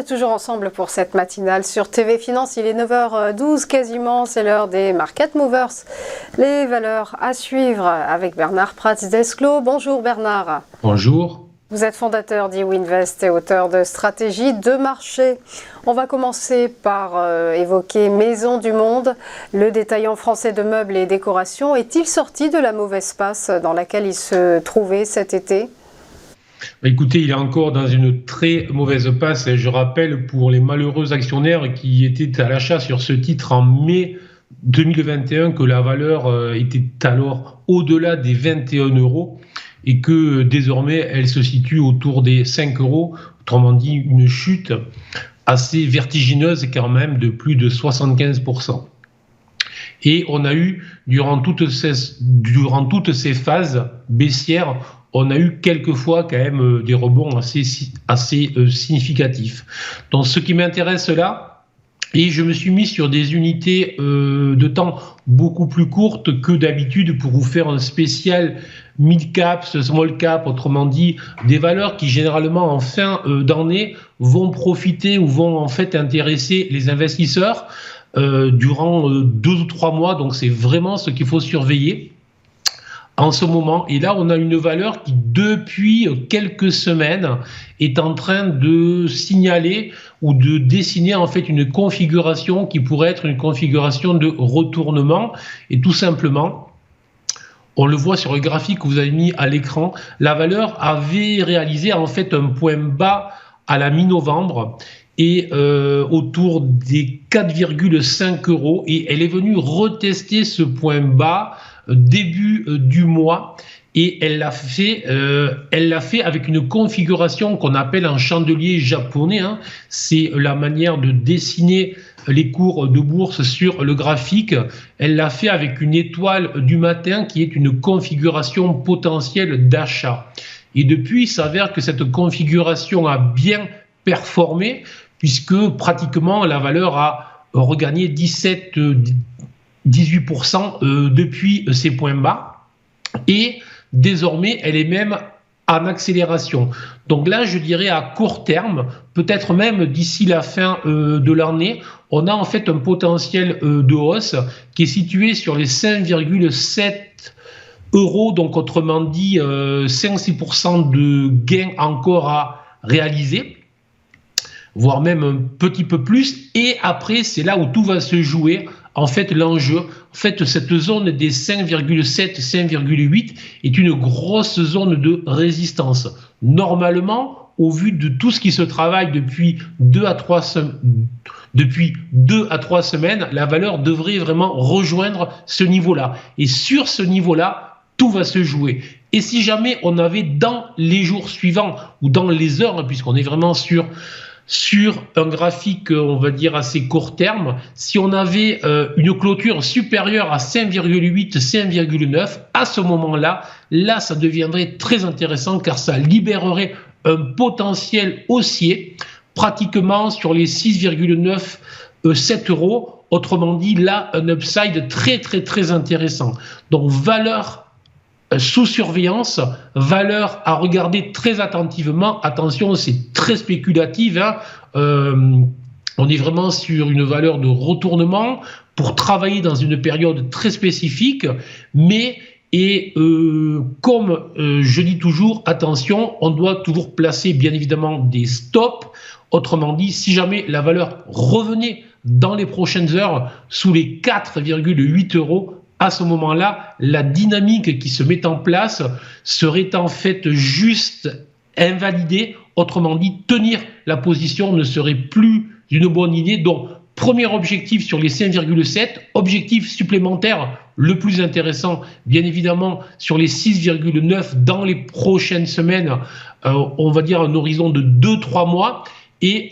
toujours ensemble pour cette matinale sur TV Finance. Il est 9h12 quasiment, c'est l'heure des Market Movers. Les valeurs à suivre avec Bernard Prats-Desclaux. Bonjour Bernard. Bonjour. Vous êtes fondateur d'Ewinvest et auteur de Stratégie de marché. On va commencer par évoquer Maisons du Monde. Le détaillant français de meubles et décorations est-il sorti de la mauvaise passe dans laquelle il se trouvait cet été ? Écoutez, il est encore dans une très mauvaise passe. Je rappelle pour les malheureux actionnaires qui étaient à l'achat sur ce titre en mai 2021 que la valeur était alors au-delà des 21 € et que désormais elle se situe autour des 5 €, autrement dit une chute assez vertigineuse quand même de plus de 75%. Et on a eu, durant toutes ces phases baissières, on a eu quelquefois quand même des rebonds assez significatifs. Donc ce qui m'intéresse là, et je me suis mis sur des unités de temps beaucoup plus courtes que d'habitude pour vous faire un spécial mid cap, small cap, autrement dit des valeurs qui généralement en fin d'année vont profiter ou vont en fait intéresser les investisseurs durant 2 ou 3 mois. Donc c'est vraiment ce qu'il faut surveiller en ce moment. Et là, on a une valeur qui, depuis quelques semaines, est en train de signaler ou de dessiner en fait une configuration qui pourrait être une configuration de retournement. Et tout simplement, on le voit sur le graphique que vous avez mis à l'écran, la valeur avait réalisé en fait un point bas à la mi-novembre et autour des 4,5 € et elle est venue retester ce point bas début du mois et elle l'a fait avec une configuration qu'on appelle un chandelier japonais. C'est la manière de dessiner les cours de bourse sur le graphique. Elle l'a fait avec une étoile du matin qui est une configuration potentielle d'achat. Et depuis, il s'avère que cette configuration a bien performé puisque pratiquement la valeur a regagné 18% depuis ses points bas et désormais elle est même en accélération. Donc là je dirais à court terme, peut-être même d'ici la fin de l'année, on a en fait un potentiel de hausse qui est situé sur les 5,7 €, donc autrement dit 5-6% de gains encore à réaliser, voire même un petit peu plus. Et après, c'est là où tout va se jouer. En fait, l'enjeu, cette zone des 5,7, 5,8 est une grosse zone de résistance. Normalement, au vu de tout ce qui se travaille depuis 2 à 3 semaines, la valeur devrait vraiment rejoindre ce niveau-là. Et sur ce niveau-là, tout va se jouer. Et si jamais on avait dans les jours suivants ou dans les heures, puisqu'on est vraiment sur un graphique, on va dire, assez court terme, si on avait une clôture supérieure à 5,8, 5,9, à ce moment-là, là, ça deviendrait très intéressant car ça libérerait un potentiel haussier pratiquement sur les 6,9, 7 €. Autrement dit, là, un upside très, très, très intéressant. Donc, valeur sous surveillance, valeur à regarder très attentivement. Attention, c'est très spéculatif. On est vraiment sur une valeur de retournement pour travailler dans une période très spécifique. Comme je dis toujours, attention, on doit toujours placer bien évidemment des stops. Autrement dit, si jamais la valeur revenait dans les prochaines heures sous les 4,8 €, à ce moment-là, la dynamique qui se met en place serait en fait juste invalidée. Autrement dit, tenir la position ne serait plus une bonne idée. Donc, premier objectif sur les 5,7, objectif supplémentaire le plus intéressant, bien évidemment, sur les 6,9 dans les prochaines semaines, on va dire un horizon de 2-3 mois et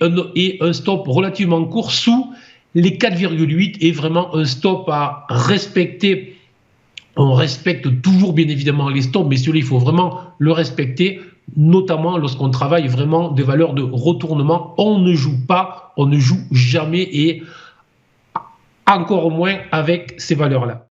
un stop relativement court sous les 4,8 est vraiment un stop à respecter. On respecte toujours bien évidemment les stops, mais celui-là, il faut vraiment le respecter, notamment lorsqu'on travaille vraiment des valeurs de retournement. On ne joue pas, on ne joue jamais et encore moins avec ces valeurs-là.